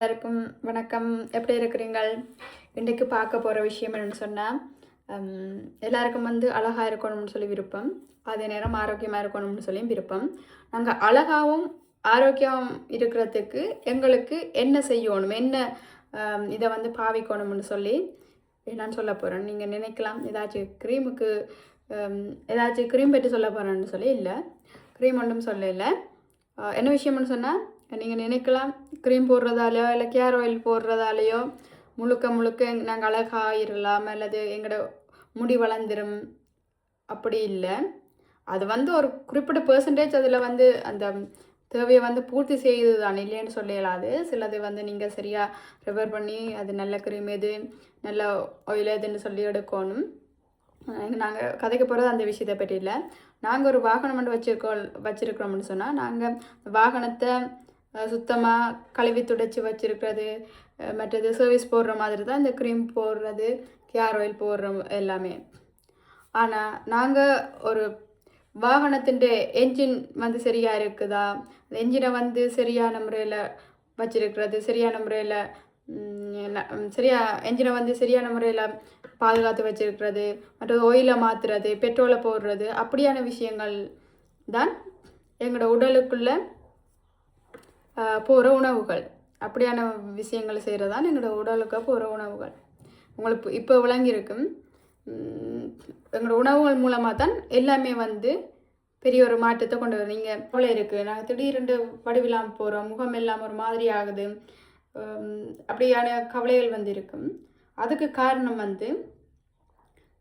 எல்லாருக்கும் வணக்கம். எப்படி இருக்கிறீங்கள்? இன்றைக்கு பார்க்க போகிற விஷயம் என்னென்னு சொன்னால், எல்லாருக்கும் அழகாக இருக்கணும்னு சொல்லி விருப்பம், அதே நேரம் ஆரோக்கியமாக இருக்கணும்னு சொல்லி விருப்பம். நாங்கள் அழகாகவும் ஆரோக்கியம் இருக்கிறதுக்கு எங்களுக்கு என்ன செய்யணும், என்ன இதை பாவிக்கணும்னு சொல்லி நான் சொல்ல போகிறேன். நீங்கள் நினைக்கலாம் ஏதாச்சும் க்ரீமுக்கு ஏதாச்சும் க்ரீம் பற்றி சொல்ல போகிறேன்னு சொல்லி. இல்லை, க்ரீம் ஒன்றும் சொல்லலை. என்ன விஷயம்னு சொன்னால், நீங்கள் நினைக்கலாம் க்ரீம் போடுறதாலையோ இல்லை கேர் ஆயில் போடுறதாலையோ முழுக்க நாங்கள் அழகாயிடலாம் அல்லது எங்களோட முடி வளர்ந்துடும். அப்படி இல்லை. அது ஒரு குறிப்பிட்ட பெர்சன்டேஜ் அதில் அந்த தேவையை பூர்த்தி செய்யுது தான், இல்லைன்னு சொல்லலாது. சிலது நீங்கள் சரியாக ப்ரிப்பேர் பண்ணி அது நல்ல க்ரீம் எது நல்ல ஆயில் எதுன்னு சொல்லி எடுக்கணும். நாங்கள் கதைக்க போகிறது அந்த விஷயத்தை பற்றி இல்லை. நாங்கள் ஒரு வாகனம் வச்சுருக்கிறோம்னு சொன்னால், நாங்கள் வாகனத்தை சுத்தமாக கழுவி துடைச்சி வச்சுருக்கிறது, மற்றது சர்வீஸ் போடுற மாதிரி தான் இந்த க்ரீம் போடுறது, கேர் ஆயில் போடுற எல்லாமே. ஆனால் நாங்கள் ஒரு வாகனத்தின் என்ஜின் சரியாக இருக்குதா, என்ஜினை சரியான முறையில் வச்சுருக்கிறது, சரியான முறையில் என்ஜினை சரியான முறையில் பாதுகாத்து வச்சுருக்கிறது, மற்றது ஆயிலை மாற்றுறது, பெட்ரோலை போடுறது, அப்படியான விஷயங்கள் தான் எங்களோட உடலுக்குள்ளே போகிற உணவுகள். அப்படியான விஷயங்கள் செய்கிறதான் எங்களோட உடலுக்கு போகிற உணவுகள். உங்களுக்கு இப்போ விளங்கியிருக்கும். எங்களோட உணவுகள் மூலமாக தான் எல்லாமே பெரிய ஒரு மாற்றத்தை கொண்டு வரும். நீங்கள் போல இருக்குது, நாங்கள் திடீரென்று வடிவில்லாமல் போகிறோம், முகம் எல்லாம் ஒரு மாதிரி ஆகுது, அப்படியான கவலைகள் இருக்கும். அதுக்கு காரணம்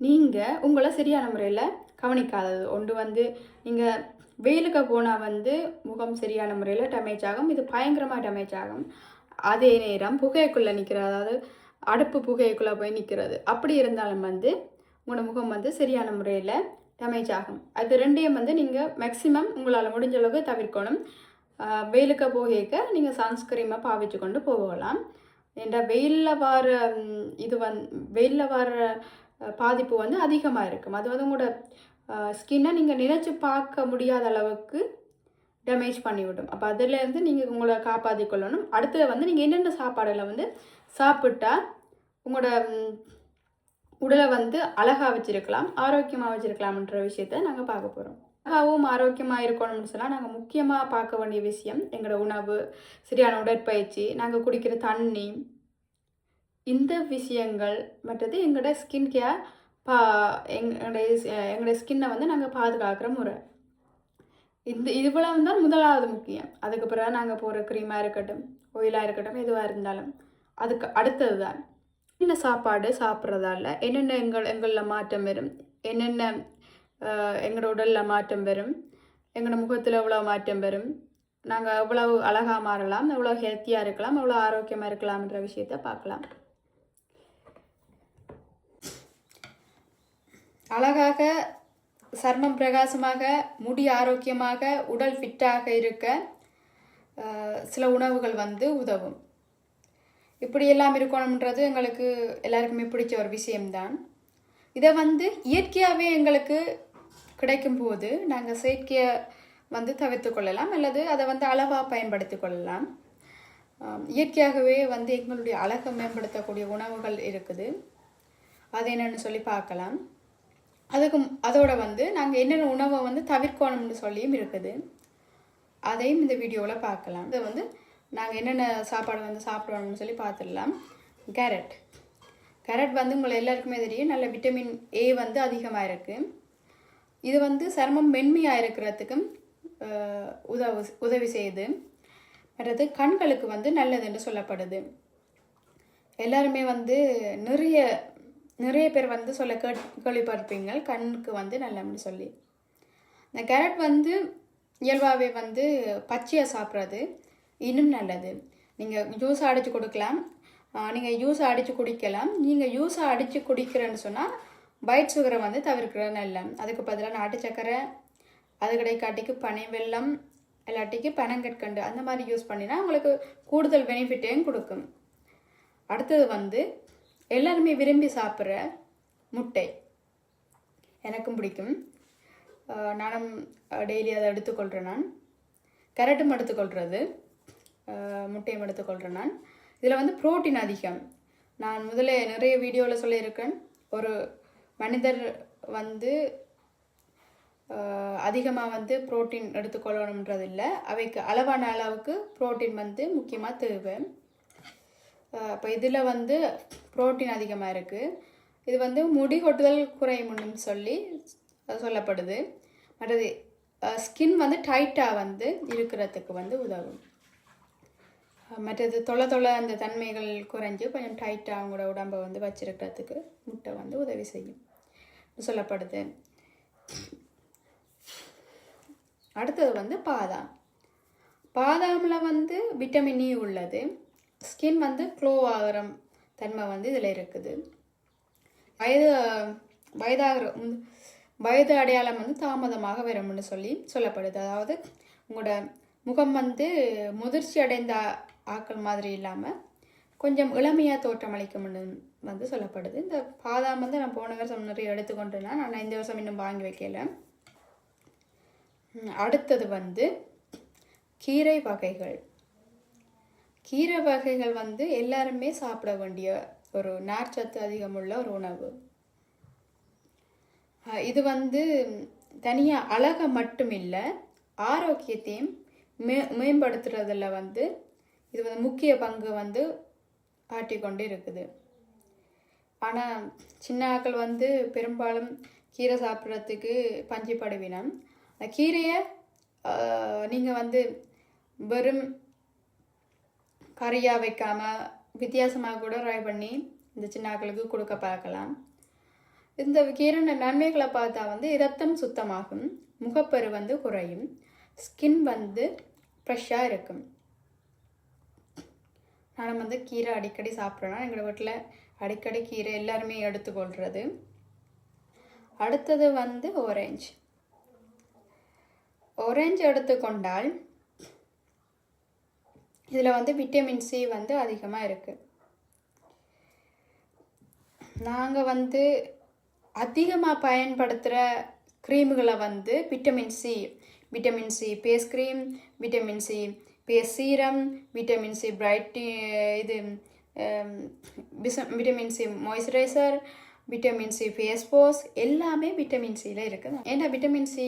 நீங்கள் உங்களை சரியான முறையில் கவனிக்காதது. ஒன்று நீங்கள் வெயிலுக்கு போனால் முகம் சரியான முறையில் டேமேஜ் ஆகும். இது பயங்கரமாக டேமேஜ் ஆகும். அதே நேரம் புகைக்குள்ளே நிற்கிறது, அதாவது அடுப்பு புகைக்குள்ளே போய் நிற்கிறது, அப்படி இருந்தாலும் உங்களோட முகம் சரியான முறையில் டேமேஜ் ஆகும். அது ரெண்டையும் நீங்கள் மேக்ஸிமம் உங்களால் முடிஞ்ச அளவுக்கு தவிர்க்கணும். வெயிலுக்கு போக நீங்கள் சன்ஸ்க்ரீமை பாவிச்சு கொண்டு போகலாம். ஏன்னா வெயிலில் வர வெயிலில் வர பாதிப்பு அதிகமாக இருக்கும். அது உங்களோட ஸ்கின்னை நீங்கள் நினைச்சு பார்க்க முடியாத அளவுக்கு டேமேஜ் பண்ணிவிடும். அப்போ அதிலேருந்து நீங்கள் உங்களை காப்பாற்றி கொள்ளணும். அடுத்தது நீங்கள் என்னென்ன சாப்பாடில் சாப்பிட்டா உங்களோட உடலை அழகாக வச்சுருக்கலாம், ஆரோக்கியமாக வச்சுருக்கலாம்ன்ற விஷயத்த நாங்கள் பார்க்க போகிறோம். அழகாகவும் ஆரோக்கியமாக இருக்கணும்னு சொன்னால் நாங்கள் முக்கியமாக பார்க்க வேண்டிய விஷயம் எங்களோட உணவு, சரியான உடற்பயிற்சி, நாங்கள் குடிக்கிற தண்ணி, இந்த விஷயங்கள். மற்றது எங்களோட ஸ்கின் கேர், எங்களுடைய ஸ்கின்னை நாங்கள் பாதுகாக்கிற முறை. இவ்வளவு தான் முதலாவது முக்கியம். அதுக்கு பிறகு நாங்கள் போகிற க்ரீமாக இருக்கட்டும், ஆயிலாக இருக்கட்டும், எதுவாக இருந்தாலும் அதுக்கு அடுத்தது தான் என்ன சாப்பாடு சாப்பிட்றதால என்னென்ன எங்களில் மாற்றம் வரும், என்னென்ன எங்களோட உடலில் மாற்றம் வரும், எங்களோட முகத்தில் எவ்வளோ மாற்றம் வரும், நாங்கள் எவ்வளவு அழகாக மாறலாம், எவ்வளோ ஹெல்த்தியாக இருக்கலாம், எவ்வளோ ஆரோக்கியமாக இருக்கலாம்ன்ற விஷயத்தை பார்க்கலாம். அழகாக, சர்மம் பிரகாசமாக, முடி ஆரோக்கியமாக, உடல் ஃபிட்டாக இருக்க சில உணவுகள் உதவும். இப்படி எல்லாம் இருக்கணும்ன்றது எங்களுக்கு எல்லாருக்குமே பிடிச்ச ஒரு விஷயம்தான். இதை இயற்கையாகவே எங்களுக்கு கிடைக்கும் போது நாங்கள் செயற்கையை தவிர்த்து கொள்ளலாம், அல்லது அதை அளவாக பயன்படுத்தி கொள்ளலாம். இயற்கையாகவே எங்களுடைய அழகை மேம்படுத்தக்கூடிய உணவுகள் இருக்குது. அது என்னென்னு சொல்லி பார்க்கலாம். அதோட நாங்கள் என்னென்ன உணவை தவிர்க்கணும்னு சொல்லியும் இருக்குது. அதையும் இந்த வீடியோவில் பார்க்கலாம். இது நாங்கள் என்னென்ன சாப்பாடு சாப்பிடணும்னு சொல்லி பார்த்துடலாம். கேரட் உங்களை எல்லாருக்குமே தெரியும், நல்ல விட்டமின் ஏ அதிகமாக இருக்குது. இது சருமம் மென்மையாக இருக்கிறதுக்கும் உதவி செய்யுது. மற்றது கண்களுக்கு நல்லதுன்னு சொல்லப்படுது. எல்லாருமே நிறைய பேர் சொல்ல கேள்விப்பட்டிருப்பீங்க, கண்ணுக்கு நல்லன்னு சொல்லி. இந்த கேரட் இயல்பாகவே பச்சையாக சாப்பிட்றது இன்னும் நல்லது. நீங்கள் ஜூஸை அடித்து கொடுக்கலாம், நீங்கள் ஜூஸை அடித்து குடிக்கலாம். நீங்கள் ஜூஸை அடித்து குடிக்கிறேன்னு சொன்னால் ஒயிட் சுகரை தவிர்க்கிறது நல்ல. அதுக்கு பதிலாக நாட்டு சக்கரை, அது கிடைக்காட்டிக்கு பனை வெல்லம், இல்லாட்டிக்கு பனங்கற்கண்டு அந்த மாதிரி யூஸ் பண்ணினா உங்களுக்கு கூடுதல் பெனிஃபிட்டையும் கொடுக்கும். அடுத்தது எல்லாருமே விரும்பி சாப்பிட்ற முட்டை. எனக்கும் பிடிக்கும், நானும் டெய்லி அதை எடுத்துக்கொள்கிறேன். நான் கேரட்டும் எடுத்துக்கொள்கிறது, முட்டையும் எடுத்துக்கொள்கிறேன். நான் இதில் வந்து புரோட்டீன் அதிகம். நான் முதல்ல நிறைய வீடியோவில் சொல்லியிருக்கேன், ஒரு மனிதர் வந்து அதிகமாக வந்து புரோட்டீன் எடுத்துக்கொள்ளணுன்றது இல்லை, அவைக்கு அளவான அளவுக்கு புரோட்டீன் வந்து முக்கியமாக தேவை. இப்போ இதில் வந்து புரோட்டீன் அதிகமாக இருக்குது. இது வந்து முடி கொட்டுதல் குறையும்னு சொல்லி சொல்லப்படுது. மற்றது ஸ்கின் வந்து டைட்டாக வந்து இருக்கிறதுக்கு வந்து உதவும். மற்றது தொலை அந்த தன்மைகள் குறைஞ்சி கொஞ்சம் டைட்டாக அவங்களோட உடம்பை வந்து வச்சிருக்கிறதுக்கு முட்டை வந்து உதவி செய்யும் சொல்லப்படுது. அடுத்தது வந்து பாதாம். பாதாமில் வந்து விட்டமின் இ உள்ளது. ஸ்கின் வந்து க்ளோ ஆகிற தன்மை வந்து இதில் இருக்குது. வயது அடையாளம் வந்து தாமதமாக வரும்னு சொல்லி சொல்லப்படுது. அதாவது உங்களோட முகம் வந்து முதிர்ச்சி அடைந்த ஆக்கள் மாதிரி இல்லாமல் கொஞ்சம் இளமையாக தோற்றமளிக்கும்னு வந்து சொல்லப்படுது. இந்த பாதாம் வந்து நான் போன வருஷம் நிறைய எடுத்துக்கொண்டேன்னா, நான் இந்த வருஷம் இன்னும் வாங்கி வைக்கல. அடுத்தது வந்து கீரை வகைகள். கீரை வகைகள் வந்து எல்லாருமே சாப்பிட வேண்டிய ஒரு நார்ச்சத்து அதிகமுள்ள ஒரு உணவு. இது வந்து தனியாக அழகை மட்டும் இல்லை, ஆரோக்கியத்தையும் மேம்படுத்துறதுல வந்து இது வந்து முக்கிய பங்கு வந்து ஆட்டிக்கொண்டு இருக்குது. ஆனால் சின்ன ஆக்கள் வந்து பெரும்பாலும் கீரை சாப்பிட்றதுக்கு பஞ்சிப்படுவினம். அந்த கீரையை நீங்கள் வந்து வெறும் கறியாக வைக்காமல் வித்தியாசமாக கூட ட்ரை பண்ணி இந்த சின்ன ஆக்களுக்கு கொடுக்க பார்க்கலாம். இந்த கீரை நன்மைகளை பார்த்தா வந்து இரத்தம் சுத்தமாகும், முகப்பரு வந்து குறையும், ஸ்கின் வந்து ஃப்ரெஷ்ஷாக இருக்கும். நான் வந்து கீரை அடிக்கடி சாப்பிட்றேன்னா எங்களோட வீட்டில் அடிக்கடி கீரை எல்லாருமே எடுத்துக்கொள்கிறது. அடுத்தது வந்து ஆரஞ்சு. ஆரஞ்சு எடுத்துக்கொண்டால் இதில் வந்து விட்டமின் சி வந்து அதிகமாக இருக்குது. நாங்கள் வந்து அதிகமாக பயன்படுத்துகிற க்ரீமுகளை வந்து vitamin C face cream, vitamin C face serum, vitamin C vitamin C moisturiser, vitamin C face wash எல்லாமே விட்டமின் சியில் இருக்குது. ஏன்னா விட்டமின் சி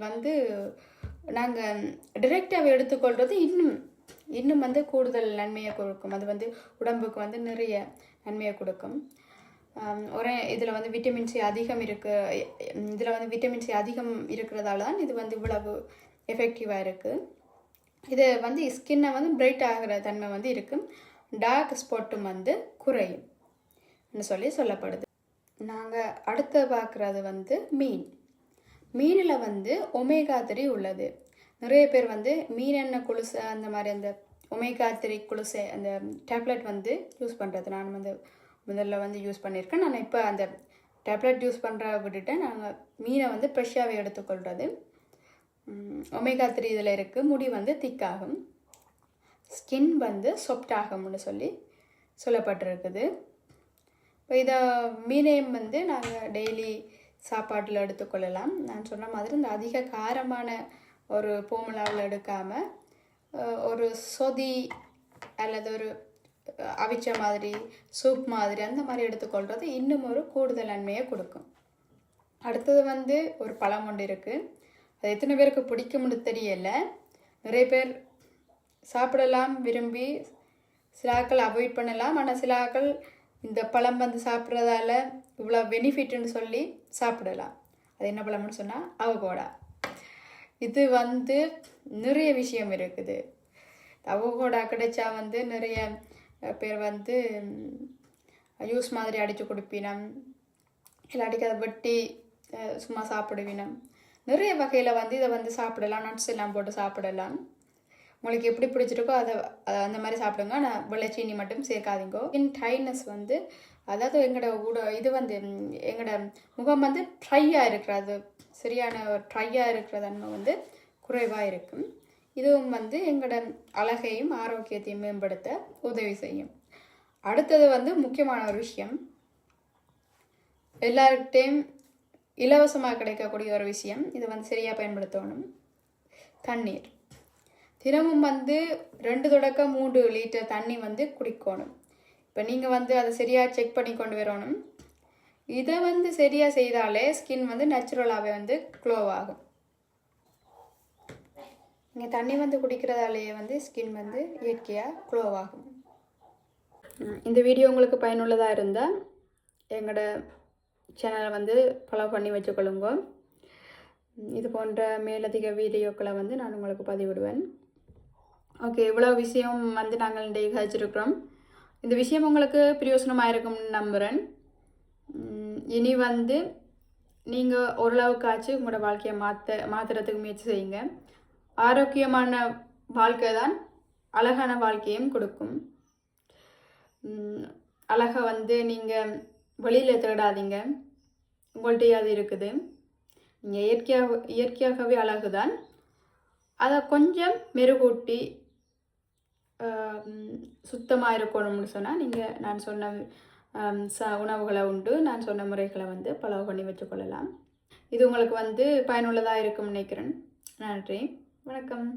வந்து நாங்கள் டிரெக்டாக எடுத்துக்கொள்வது இன்னும் வந்து கூடுதல் நன்மையை கொடுக்கும். அது வந்து உடம்புக்கு வந்து நிறைய நன்மையை கொடுக்கும். இதில் வந்து விட்டமின் சி அதிகம் இருக்கிறதால தான் இது வந்து இவ்வளவு எஃபெக்டிவாக இருக்குது. இது வந்து ஸ்கின்னை வந்து பிரைட் ஆகிற தன்மை வந்து இருக்கும், டார்க் ஸ்பாட்டும் வந்து குறையும் சொல்லப்படுது. நாங்கள் அடுத்து பார்க்குறது வந்து மீனில் வந்து ஒமேகா 3 உள்ளது. நிறைய பேர் வந்து மீன் எண்ணெய் குளுசை அந்த மாதிரி அந்த ஒமேகா 3 குளுசை அந்த டேப்லெட் வந்து யூஸ் பண்ணுறது நான் வந்து முதல்ல வந்து யூஸ் பண்ணியிருக்கேன். நான் இப்போ அந்த டேப்லெட் யூஸ் பண்ணுற விட்டுட்டேன். நாங்கள் மீனை வந்து ஃப்ரெஷ்ஷாகவே எடுத்துக்கொள்கிறது. ஒமேகா 3 இதில் இருக்குது. முடி வந்து திக்காகும், ஸ்கின் வந்து சாஃப்ட் ஆகும்னு சொல்லப்பட்டிருக்குது. இப்போ இதை மீனையும் வந்து நாங்கள் டெய்லி சாப்பாட்டில் எடுத்துக்கொள்ளலாம். நான் சொன்ன மாதிரி இந்த அதிக காரமான ஒரு போமலாவில் எடுக்காமல் ஒரு சொதி அல்லது ஒரு அவிச்ச மாதிரி சூப் மாதிரி அந்த மாதிரி எடுத்துக்கொள்கிறது இன்னும் ஒரு கூடுதல் நன்மையை கொடுக்கும். அடுத்தது வந்து ஒரு பழம் ஒன்று இருக்குது. அது எத்தனை பேருக்கு பிடிக்கும்னு தெரியல. நிறைய பேர் சாப்பிடலாம் விரும்பி, சில ஆக்கள் அவாய்ட் பண்ணலாம். ஆனால் சில ஆக்கள் இந்த பழம் வந்து சாப்பிட்றதால இவ்வளோ பெனிஃபிட்னு சொல்லி சாப்பிடலாம். அது என்ன பழம்னு சொன்னால் அவகோடா. இது வந்து நிறைய விஷயம் இருக்குது. அவகோடா கிடைச்சா வந்து நிறைய பேர் வந்து ஜூஸ் மாதிரி அடித்து கொடுப்பினம், இல்லாட்டிக்கு அதை வெட்டி சும்மா சாப்பிடுவினம். நிறைய வகையில் வந்து இதை வந்து சாப்பிடலாம், நட்ஸ் எல்லாம் போட்டு சாப்பிடலாம். உங்களுக்கு எப்படி பிடிச்சிருக்கோ அதை அந்த மாதிரி சாப்பிடுங்க. நான் வெள்ளைச்சீனி மட்டும் சேர்க்காதீங்கோ. டைட்னஸ் வந்து அதாவது இது வந்து எங்களோட முகம் வந்து ட்ரையாக இருக்கிறது, சரியான ட்ரையாக இருக்கிறதன்மை வந்து குறைவாக இருக்கும். இதுவும் வந்து எங்களோட அழகையும் ஆரோக்கியத்தையும் மேம்படுத்த உதவி செய்யும். அடுத்தது வந்து முக்கியமான ஒரு விஷயம், எல்லார்கிட்டையும் இலவசமாக கிடைக்கக்கூடிய ஒரு விஷயம், இதை வந்து சரியாக பயன்படுத்தணும். தினமும் வந்து 2 தொடக்கம் 3 லிட்டர் தண்ணி வந்து குடிக்கணும். இப்போ நீங்கள் வந்து அதை சரியாக செக் பண்ணி கொண்டு வரணும். இதை வந்து சரியாக செய்தாலே ஸ்கின் வந்து நேச்சுரலாகவே வந்து க்ளோ ஆகும். நீங்கள் தண்ணி வந்து குடிக்கிறதாலேயே வந்து ஸ்கின் வந்து இயற்கையாக க்ளோ ஆகும். இந்த வீடியோ உங்களுக்கு பயனுள்ளதாக இருந்தால் எங்களோட சேனலை வந்து ஃபாலோ பண்ணி வச்சுக்கொள்ளுங்க. இது போன்ற மேலதிக வீடியோக்களை வந்து நான் உங்களுக்கு பதிவிடுவேன். ஓகே, இவ்வளோ விஷயம் வந்து நாங்கள் இன்றைக்கு கழிச்சிருக்கிறோம். இந்த விஷயம் உங்களுக்கு பிரயோசனமாக இருக்கும்னு நம்புகிறேன். இனி வந்து நீங்கள் ஓரளவுக்காச்சும் உங்களோட வாழ்க்கையை மாற்றுறதுக்கு முயற்சி செய்யுங்க. ஆரோக்கியமான வாழ்க்கை தான் அழகான வாழ்க்கையும் கொடுக்கும். அழகை வந்து நீங்கள் வெளியில் தேடாதீங்க, உங்கள்கிட்டயே அது இருக்குது. நீங்கள் இயற்கையாகவே அழகு தான். அதை கொஞ்சம் மெருகூட்டி சுத்தமாக இருக்கணும்னு சொன்னால் நீங்கள் நான் சொன்ன உணவுகளை உண்டு, நான் சொன்ன முறைகளை வந்து ஃபாலோ பண்ணி வச்சுக்கொள்ளலாம். இது உங்களுக்கு வந்து பயனுள்ளதாக இருக்கும்னு நினைக்கிறேன். நன்றி, வணக்கம்.